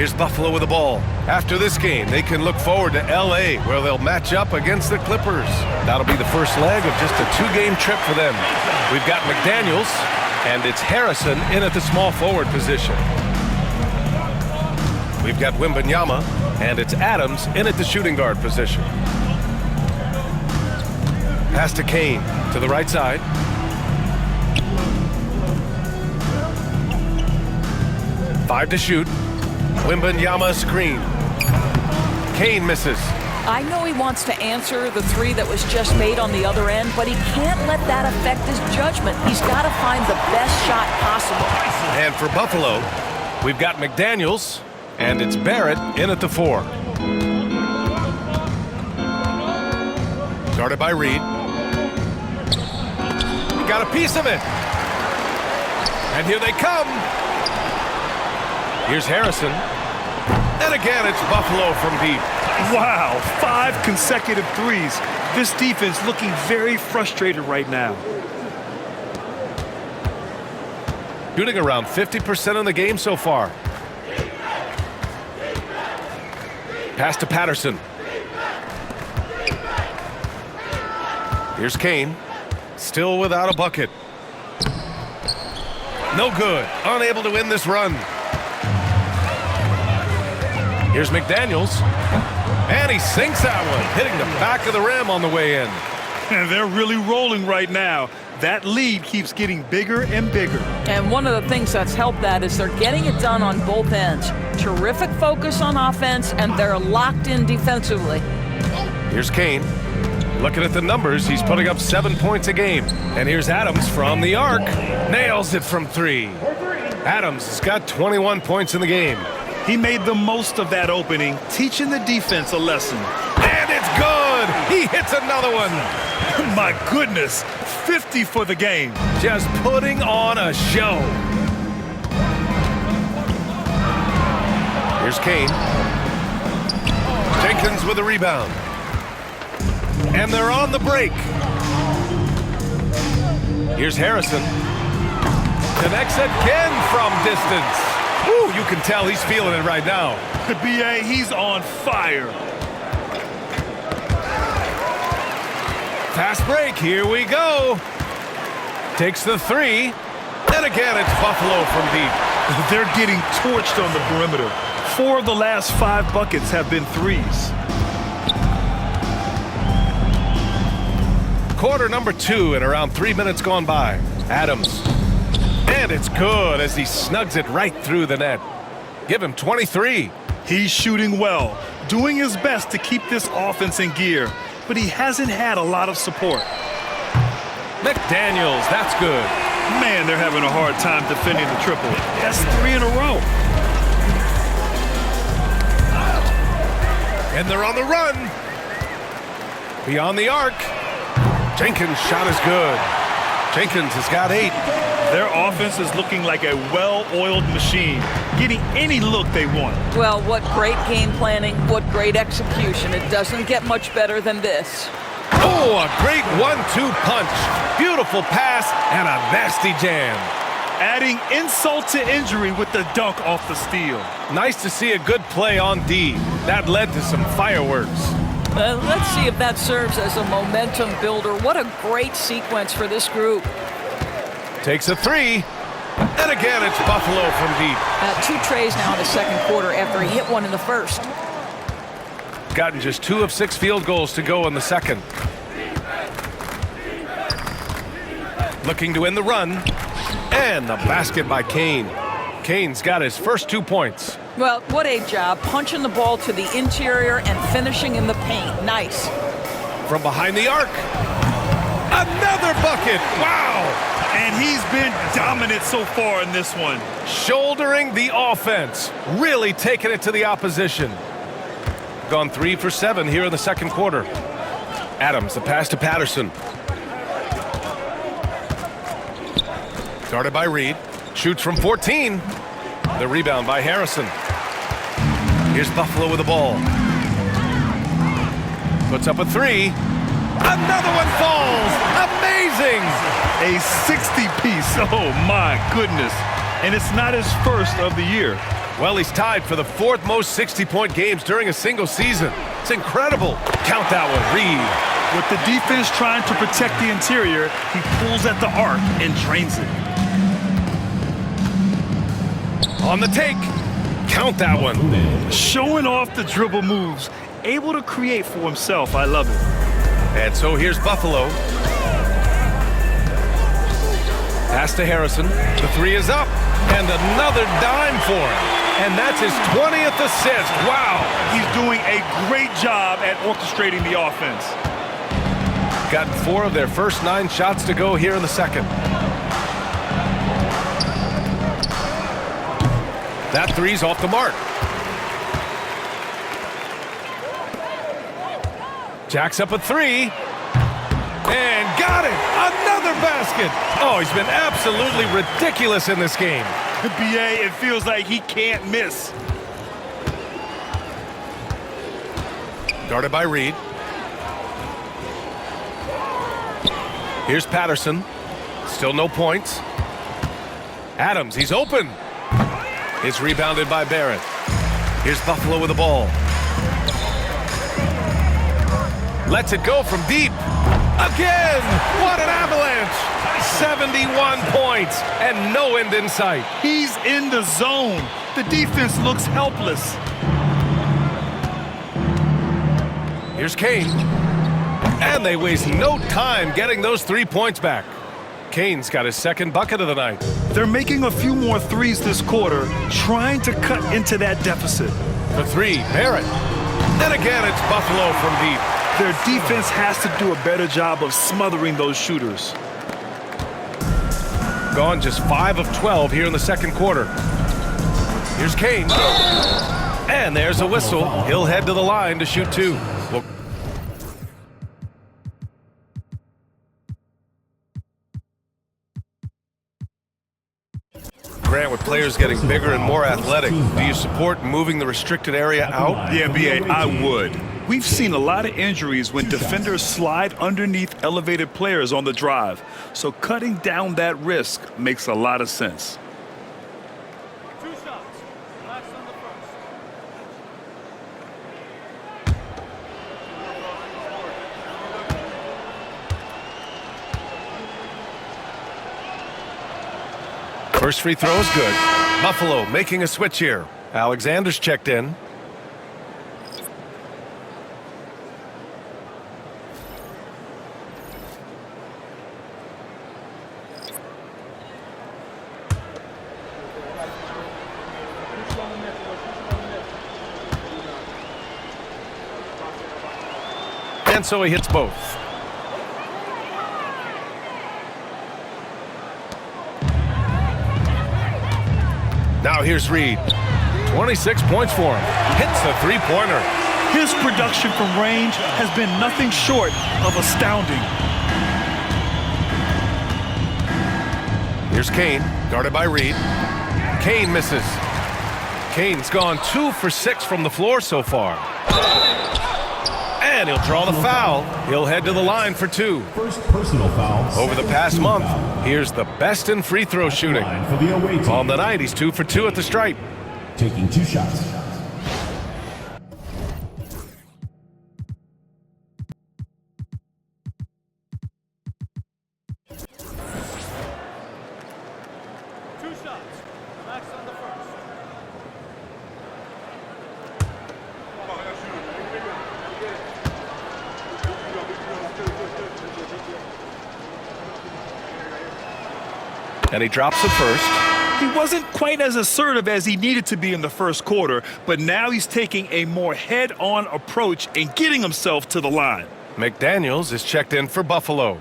Here's Buffalo with the ball. After this game, they can look forward to L.A., where they'll match up against the Clippers. That'll be the first leg of just a 2-game trip for them. We've got McDaniels, and it's Harrison in at the small forward position. We've got Wembanyama, and it's Adams in at the shooting guard position. Pass to Kane to the right side. Five to shoot. Wembanyama screen. Kane misses. I know he wants to answer the three that was just made on the other end, but he can't let that affect his judgment. He's got to find the best shot possible. And for Buffalo, we've got McDaniels, and it's Barrett in at the 4. Guarded by Reed. He got a piece of it. And here they come. Here's Harrison. And again, it's Buffalo from deep. Wow, 5 consecutive threes. This defense looking very frustrated right now. Shooting around 50% in the game so far. Pass to Patterson. Here's Kane. Still without a bucket. No good. Unable to win this run. Here's McDaniels. And he sinks that one, hitting the back of the rim on the way in. And they're really rolling right now. That lead keeps getting bigger and bigger. And one of the things that's helped that is they're getting it done on both ends. Terrific focus on offense, and they're locked in defensively. Here's Kane. Looking at the numbers, he's putting up 7 points a game. And here's Adams from the arc. Nails it from 3. Adams has got 21 points in the game. He made the most of that opening, teaching the defense a lesson. And it's good! He hits another one! My goodness, 50 for the game. Just putting on a show. Here's Kane. Jenkins with a rebound. And they're on the break. Here's Harrison. Connects again from distance. Woo, you can tell he's feeling it right now. B.A., he's on fire. Fast break, here we go. Takes the 3. And again, it's Buffalo from deep. They're getting torched on the perimeter. 4 of the last 5 buckets have been threes. Quarter number 2 and around 3 minutes gone by. Adams. And it's good as he snugs it right through the net. Give him 23. He's shooting well, doing his best to keep this offense in gear, but he hasn't had a lot of support. McDaniels, that's good. Man, they're having a hard time defending the triple. That's 3 in a row. And they're on the run. Beyond the arc. Jenkins' shot is good. Jenkins has got 8. Their offense is looking like a well-oiled machine, getting any look they want. Well, what great game planning, what great execution. It doesn't get much better than this. Oh, a great 1-2 punch. Beautiful pass and a nasty jam. Adding insult to injury with the dunk off the steal. Nice to see a good play on D. That led to some fireworks. Let's see if that serves as a momentum builder. What a great sequence for this group. Takes a 3. And again, it's Buffalo from deep. 2 trays now in the second quarter after he hit one in the first. Gotten just 2 of 6 field goals to go in the second. Looking to win the run. And the basket by Kane. Kane's got his first 2 points. Well, what a job punching the ball to the interior and finishing in the paint. Nice. From behind the arc. Another bucket. Wow. And he's been dominant so far in this one. Shouldering the offense. Really taking it to the opposition. Gone 3 for 7 here in the second quarter. Adams, the pass to Patterson. Guarded by Reed. Shoots from 14. The rebound by Harrison. Here's Buffalo with the ball. Puts up a 3. Another one falls. Amazing. A 60-piece. Oh, my goodness. And it's not his first of the year. Well, he's tied for the 4th most 60-point games during a single season. It's incredible. Count that one, Reed. With the defense trying to protect the interior, he pulls at the arc and drains it. On the take. Count that one. Showing off the dribble moves, able to create for himself. I love it. And so here's Buffalo. Pass to Harrison. The 3 is up. And another dime for him. And that's his 20th assist. Wow. He's doing a great job at orchestrating the offense. Gotten 4 of their first 9 shots to go here in the second. That 3's off the mark. Jacks up a 3. And got it! Another basket! Oh, he's been absolutely ridiculous in this game. BA, it feels like he can't miss. Guarded by Reed. Here's Patterson. Still no points. Adams, he's open. It's rebounded by Barrett. Here's Buffalo with the ball. Lets it go from deep. Again! What an avalanche! 71 points and no end in sight. He's in the zone. The defense looks helpless. Here's Kane. And they waste no time getting those 3 points back. Kane's got his 2nd bucket of the night. They're making a few more threes this quarter, trying to cut into that deficit. For 3, Barrett. Then again, it's Buffalo from deep. Their defense has to do a better job of smothering those shooters. Gone just 5 of 12 here in the second quarter. Here's Kane. And there's a whistle. He'll head to the line to shoot 2. Well, Grant, with players getting bigger and more athletic, do you support moving the restricted area out? Yeah, BA, I would. We've seen a lot of injuries when defenders slide underneath elevated players on the drive. So cutting down that risk makes a lot of sense. 2 shots. Relax on the first. First free throw is good. Buffalo making a switch here. Alexander's checked in. And so he hits both. Now here's Reed. 26 points for him. Hits the 3-pointer. His production from range has been nothing short of astounding. Here's Kane, guarded by Reed. Kane misses. Kane's gone 2 for 6 from the floor so far. And he'll draw the foul. He'll head to the line for 2. First personal foul. Over the past month, here's the best in free throw shooting. For the away team. On the night, he's 2 for 2 at the stripe. Taking 2 shots. And he drops the first. He wasn't quite as assertive as he needed to be in the first quarter, but now he's taking a more head-on approach and getting himself to the line. McDaniels is checked in for Buffalo.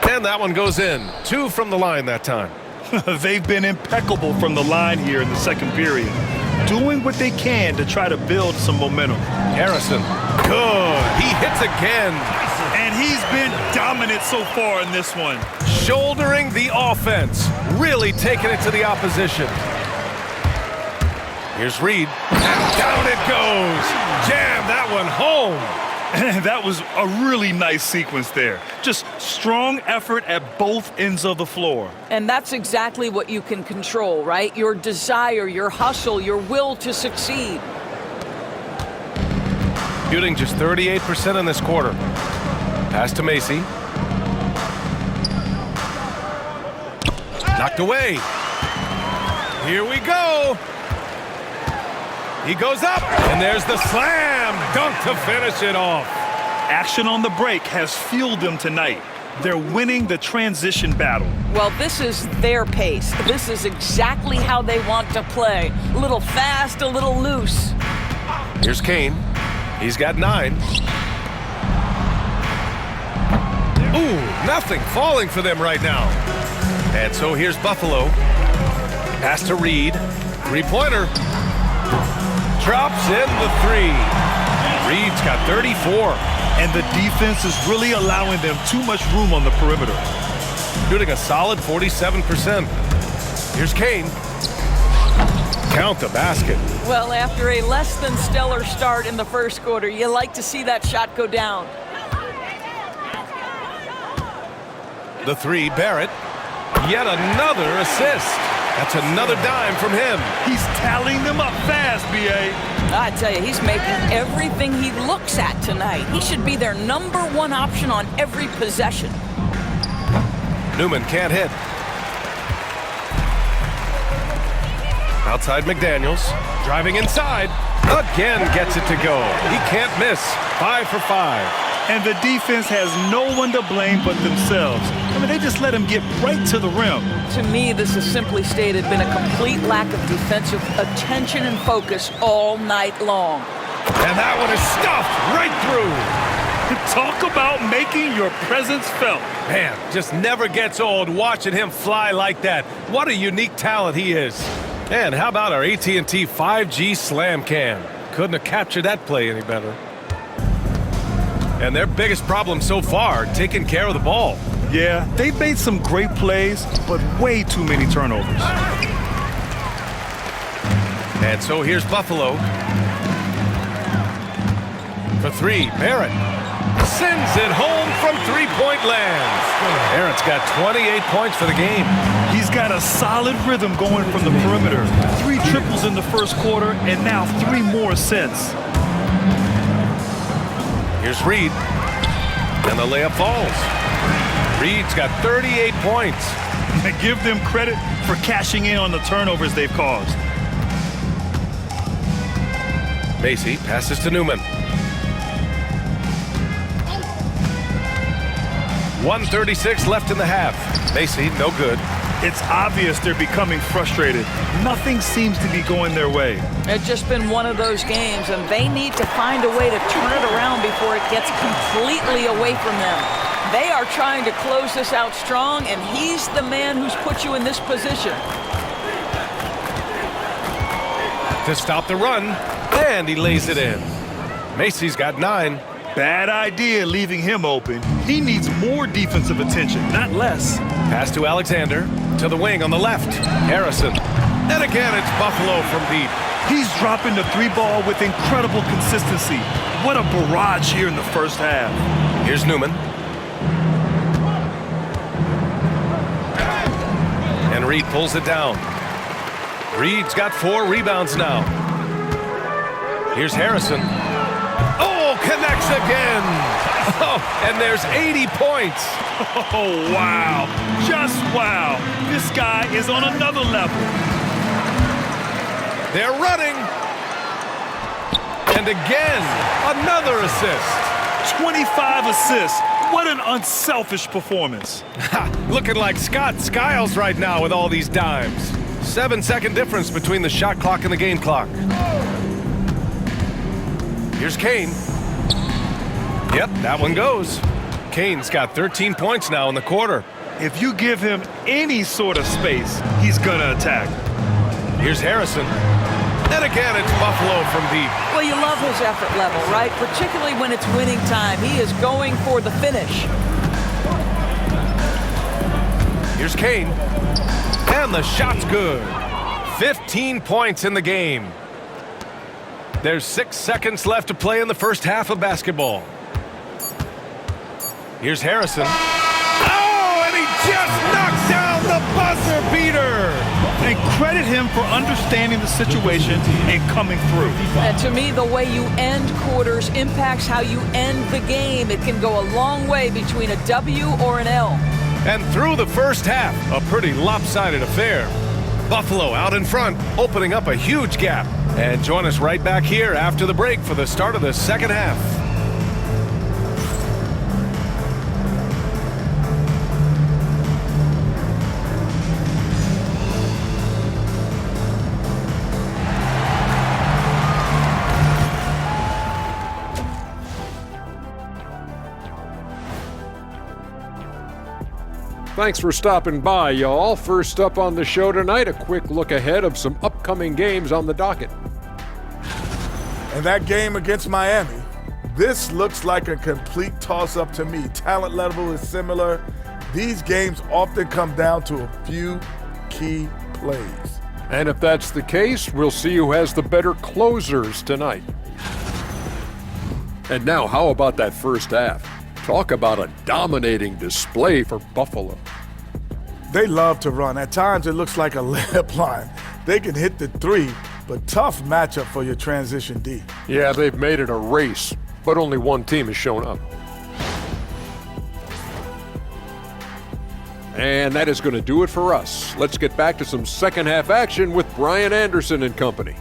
And that one goes in. 2 from the line that time. They've been impeccable from the line here in the second period, doing what they can to try to build some momentum. Harrison, good. He hits again. And he's been dominant so far in this one. Shouldering the offense, really taking it to the opposition. Here's Reed. And down it goes. Jam that one home. That was a really nice sequence there. Just strong effort at both ends of the floor. And that's exactly what you can control, right? Your desire, your hustle, your will to succeed. Shooting just 38% in this quarter. Pass to Macy. Knocked away. Here we go. He goes up, and there's the slam dunk to finish it off. Action on the break has fueled them tonight. They're winning the transition battle. Well, this is their pace. This is exactly how they want to play. A little fast, a little loose. Here's Kane. He's got 9. Ooh, nothing falling for them right now. And so here's Buffalo. Pass to Reed. Three-pointer. Drops in the 3. Reed's got 34. And the defense is really allowing them too much room on the perimeter. Shooting a solid 47%. Here's Kane. Count the basket. Well, after a less than stellar start in the first quarter, you like to see that shot go down. The 3, Barrett. Yet another assist. That's another dime from him. He's tallying them up fast, B.A. I tell you, he's making everything he looks at tonight. He should be their #1 option on every possession. Newman can't hit. Outside McDaniels. Driving inside. Again gets it to go. He can't miss. 5 for 5. And the defense has no one to blame but themselves. I mean, they just let him get right to the rim. To me, this has simply stated been a complete lack of defensive attention and focus all night long. And that one is stuffed right through. Talk about making your presence felt. Man, just never gets old watching him fly like that. What a unique talent he is. And how about our AT&T 5G Slam Cam? Couldn't have captured that play any better. And their biggest problem so far, taking care of the ball. Yeah, they've made some great plays, but way too many turnovers. And so here's Buffalo. For 3, Barrett. Sends it home from three-point land. Barrett's got 28 points for the game. He's got a solid rhythm going from the perimeter. 3 triples in the first quarter, and now 3 more since. Here's Reed. And the layup falls. Reed's got 38 points. Give them credit for cashing in on the turnovers they've caused. Macy passes to Newman. 1:36 left in the half. Macy, no good. It's obvious they're becoming frustrated. Nothing seems to be going their way. It's just been one of those games, and they need to find a way to turn it around before it gets completely away from them. They are trying to close this out strong, and he's the man who's put you in this position. To stop the run, and he lays it in. Macy's got 9. Bad idea leaving him open. He needs more defensive attention, not less. Pass to Alexander. To the wing on the left. Harrison. And again, it's Buffalo from deep. He's dropping the 3 ball with incredible consistency. What a barrage here in the first half. Here's Newman. And Reed pulls it down. Reed's got 4 rebounds now. Here's Harrison. Oh, connects again. Oh, and there's 80 points. Oh, wow. Just wow. This guy is on another level. They're running. And again, another assist. 25 assists. What an unselfish performance. Looking like Scott Skiles right now with all these dimes. 7-second difference between the shot clock and the game clock. Here's Kane. Yep, that one goes. Kane's got 13 points now in the quarter. If you give him any sort of space, he's gonna attack. Here's Harrison. And again, it's Buffalo from deep. Well, you love his effort level, right? Particularly when it's winning time. He is going for the finish. Here's Kane. And the shot's good. 15 points in the game. There's 6 seconds left to play in the first half of basketball. Here's Harrison. Oh, and he just knocks down the buzzer beater. And credit him for understanding the situation and coming through. And to me, the way you end quarters impacts how you end the game. It can go a long way between a W or an L. And through the first half, a pretty lopsided affair. Buffalo out in front, opening up a huge gap. And join us right back here after the break for the start of the second half. Thanks for stopping by, y'all. First up on the show tonight, a quick look ahead of some upcoming games on the docket. And that game against Miami, this looks like a complete toss-up to me. Talent level is similar. These games often come down to a few key plays. And if that's the case, we'll see who has the better closers tonight. And now, how about that first half? Talk about a dominating display for Buffalo. They love to run. At times, it looks like a layup line. They can hit the three, but tough matchup for your transition D. Yeah, they've made it a race, but only one team has shown up. And that is going to do it for us. Let's get back to some second half action with Brian Anderson and company.